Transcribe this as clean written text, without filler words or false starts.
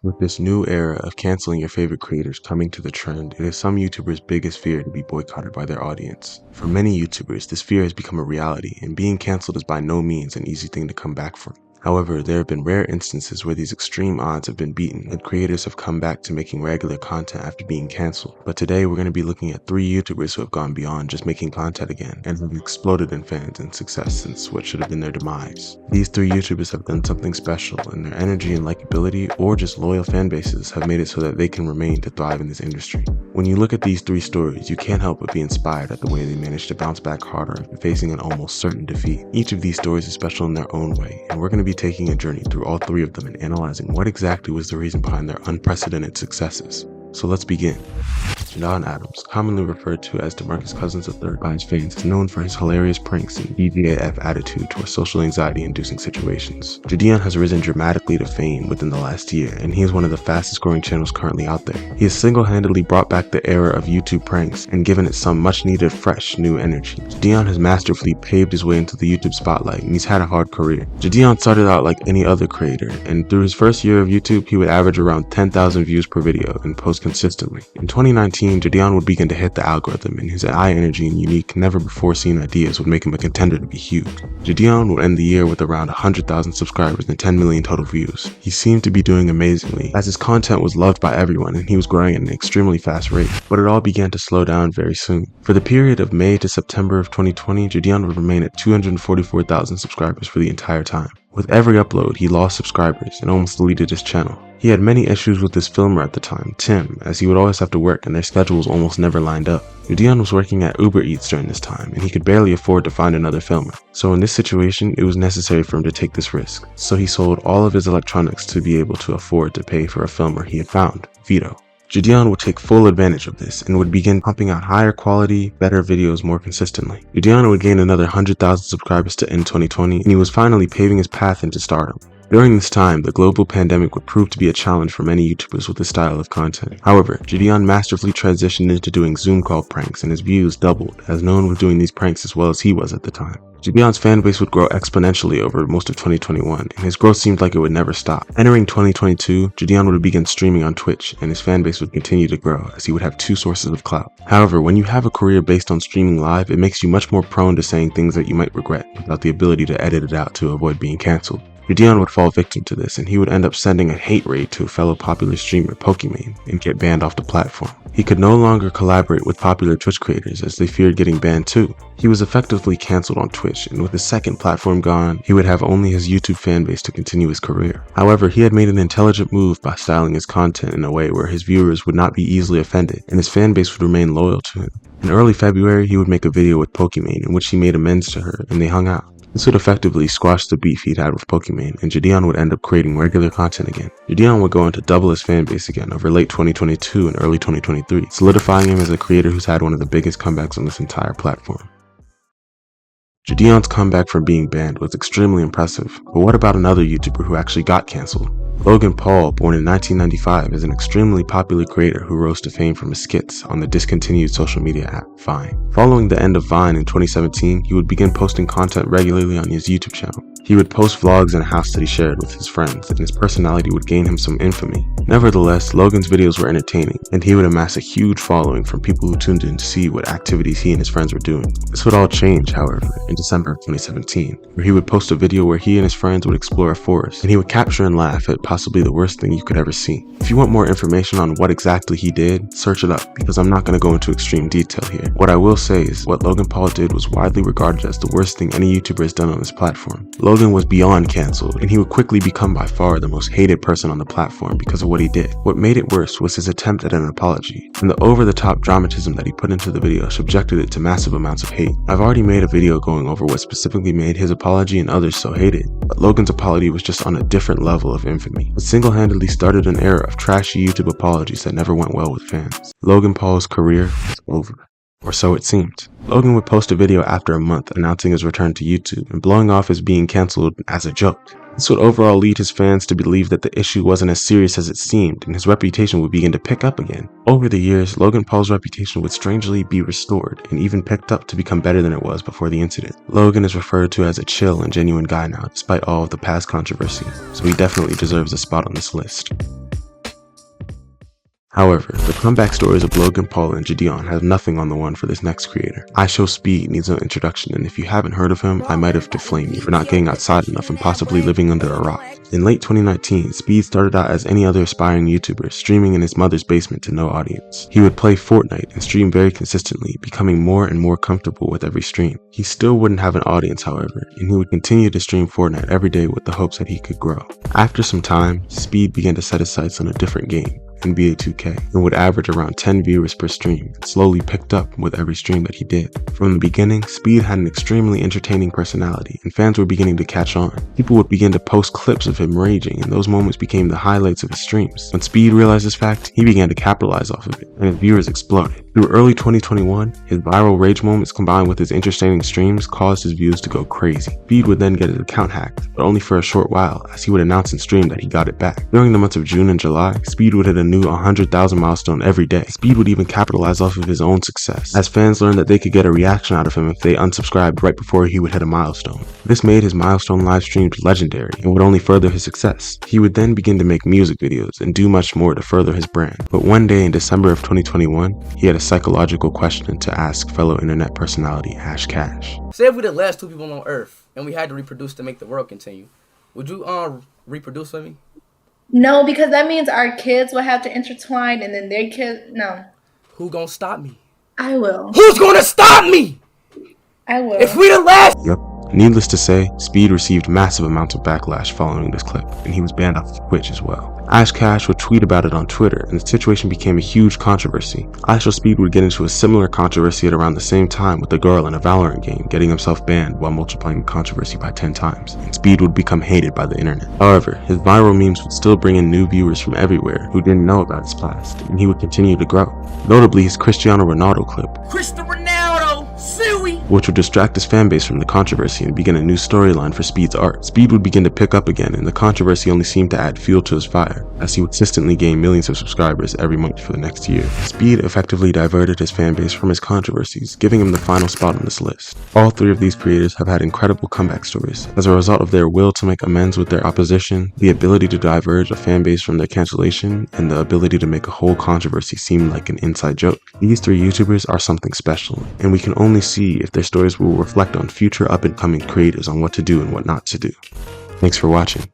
With this new era of canceling your favorite creators coming to the trend, it is some YouTubers' biggest fear to be boycotted by their audience. For many YouTubers, this fear has become a reality, and being cancelled is by no means an easy thing to come back from. However, there have been rare instances where these extreme odds have been beaten and creators have come back to making regular content after being cancelled. But today we're going to be looking at 3 YouTubers who have gone beyond just making content again and have exploded in fans and success since what should have been their demise. These 3 YouTubers have done something special, and their energy and likability or just loyal fan bases have made it so that they can remain to thrive in this industry. When you look at these 3 stories, you can't help but be inspired at the way they managed to bounce back harder after facing an almost certain defeat. Each of these stories is special in their own way, and we're going to be taking a journey through all 3 of them and analyzing what exactly was the reason behind their unprecedented successes. So let's begin. Jadyn Adams, commonly referred to as Jadyn Cousins III by his fans, is known for his hilarious pranks and DJF attitude towards social anxiety-inducing situations. Jadyn has risen dramatically to fame within the last year, and he is one of the fastest growing channels currently out there. He has single-handedly brought back the era of YouTube pranks and given it some much-needed, fresh, new energy. Jadyn has masterfully paved his way into the YouTube spotlight, and he's had a hard career. Jadyn started out like any other creator, and through his first year of YouTube, he would average around 10,000 views per video and post consistently. In 2019, Jadyn would begin to hit the algorithm, and his high energy and unique, never-before-seen ideas would make him a contender to be huge. Jadyn would end the year with around 100,000 subscribers and 10 million total views. He seemed to be doing amazingly, as his content was loved by everyone and he was growing at an extremely fast rate. But it all began to slow down very soon. For the period of May to September of 2020, Jadyn would remain at 244,000 subscribers for the entire time. With every upload, he lost subscribers and almost deleted his channel. He had many issues with his filmer at the time, Tim, as he would always have to work and their schedules almost never lined up. Jadyn was working at Uber Eats during this time, and he could barely afford to find another filmer. So in this situation, it was necessary for him to take this risk. So he sold all of his electronics to be able to afford to pay for a filmer he had found, Vito. Jadyn would take full advantage of this and would begin pumping out higher quality, better videos more consistently. Jadyn would gain another 100,000 subscribers to end 2020, and he was finally paving his path into stardom. During this time, the global pandemic would prove to be a challenge for many YouTubers with this style of content. However, Jadyn masterfully transitioned into doing Zoom call pranks, and his views doubled, as no one was doing these pranks as well as he was at the time. Jadyn's fanbase would grow exponentially over most of 2021, and his growth seemed like it would never stop. Entering 2022, Jadyn would begin streaming on Twitch, and his fanbase would continue to grow, as he would have 2 sources of clout. However, when you have a career based on streaming live, it makes you much more prone to saying things that you might regret, without the ability to edit it out to avoid being cancelled. Jadyn would fall victim to this, and he would end up sending a hate raid to a fellow popular streamer, Pokimane, and get banned off the platform. He could no longer collaborate with popular Twitch creators as they feared getting banned too. He was effectively cancelled on Twitch, and with his second platform gone, he would have only his YouTube fanbase to continue his career. However, he had made an intelligent move by styling his content in a way where his viewers would not be easily offended, and his fanbase would remain loyal to him. In early February, he would make a video with Pokimane in which he made amends to her, and they hung out. This would effectively squash the beef he'd had with Pokimane, and Jadyn would end up creating regular content again. Jadyn would go on to double his fanbase again over late 2022 and early 2023, solidifying him as a creator who's had one of the biggest comebacks on this entire platform. Jadyn's comeback from being banned was extremely impressive, but what about another YouTuber who actually got cancelled? Logan Paul, born in 1995, is an extremely popular creator who rose to fame from his skits on the discontinued social media app, Vine. Following the end of Vine in 2017, he would begin posting content regularly on his YouTube channel. He would post vlogs in a house that he shared with his friends, and his personality would gain him some infamy. Nevertheless, Logan's videos were entertaining, and he would amass a huge following from people who tuned in to see what activities he and his friends were doing. This would all change, however, in December of 2017, where he would post a video where he and his friends would explore a forest, and he would capture and laugh at possibly the worst thing you could ever see. If you want more information on what exactly he did, search it up, because I'm not going to go into extreme detail here. What I will say is, what Logan Paul did was widely regarded as the worst thing any YouTuber has done on this platform. Logan was beyond cancelled, and he would quickly become by far the most hated person on the platform because of what he did. What made it worse was his attempt at an apology, and the over-the-top dramatism that he put into the video subjected it to massive amounts of hate. I've already made a video going over what specifically made his apology and others so hated, but Logan's apology was just on a different level of infamy. It single-handedly started an era of trashy YouTube apologies that never went well with fans. Logan Paul's career was over. Or so it seemed. Logan would post a video after a month announcing his return to YouTube and blowing off his being cancelled as a joke. This would overall lead his fans to believe that the issue wasn't as serious as it seemed, and his reputation would begin to pick up again. Over the years, Logan Paul's reputation would strangely be restored, and even picked up to become better than it was before the incident. Logan is referred to as a chill and genuine guy now, despite all of the past controversy, so he definitely deserves a spot on this list. However, the comeback stories of Logan Paul and JiDion have nothing on the one for this next creator. Ishowspeed needs no introduction, and if you haven't heard of him, I might have deflamed you for not getting outside enough and possibly living under a rock. In late 2019, Speed started out as any other aspiring YouTuber, streaming in his mother's basement to no audience. He would play Fortnite and stream very consistently, becoming more and more comfortable with every stream. He still wouldn't have an audience, however, and he would continue to stream Fortnite every day with the hopes that he could grow. After some time, Speed began to set his sights on a different game, NBA 2K, and would average around 10 viewers per stream, and slowly picked up with every stream that he did. From the beginning, Speed had an extremely entertaining personality, and fans were beginning to catch on. People would begin to post clips of him raging, and those moments became the highlights of his streams. When Speed realized this fact, he began to capitalize off of it, and his viewers exploded. Through early 2021, his viral rage moments combined with his entertaining streams caused his views to go crazy. Speed would then get his account hacked, but only for a short while, as he would announce in stream that he got it back. During the months of June and July, Speed would hit a new 100,000 milestone every day. Speed would even capitalize off of his own success, as fans learned that they could get a reaction out of him if they unsubscribed right before he would hit a milestone. This made his milestone live streams legendary and would only further his success. He would then begin to make music videos and do much more to further his brand. But one day in December of 2021, he had a psychological question to ask fellow internet personality Ash Cash. Say if we're the last two people on Earth and we had to reproduce to make the world continue, would you reproduce with me? No, because that means our kids will have to intertwine and then their kids. No. Who gonna stop me? I will. Who's gonna stop me? I will. If we the last. Yep. Needless to say, Speed received massive amounts of backlash following this clip, and he was banned off Twitch as well. Ash Cash would tweet about it on Twitter, and the situation became a huge controversy. Ishowspeed would get into a similar controversy at around the same time with a girl in a Valorant game getting himself banned while multiplying the controversy by 10 times, and Speed would become hated by the internet. However, his viral memes would still bring in new viewers from everywhere who didn't know about his past, and he would continue to grow. Notably, his Cristiano Ronaldo clip, which would distract his fanbase from the controversy and begin a new storyline for Speed's art. Speed would begin to pick up again, and the controversy only seemed to add fuel to his fire, as he would consistently gain millions of subscribers every month for the next year. Speed effectively diverted his fanbase from his controversies, giving him the final spot on this list. All three of these creators have had incredible comeback stories, as a result of their will to make amends with their opposition, the ability to diverge a fanbase from their cancellation, and the ability to make a whole controversy seem like an inside joke. These three YouTubers are something special, and we can only see if their stories will reflect on future up-and-coming creators on what to do and what not to do. Thanks for watching.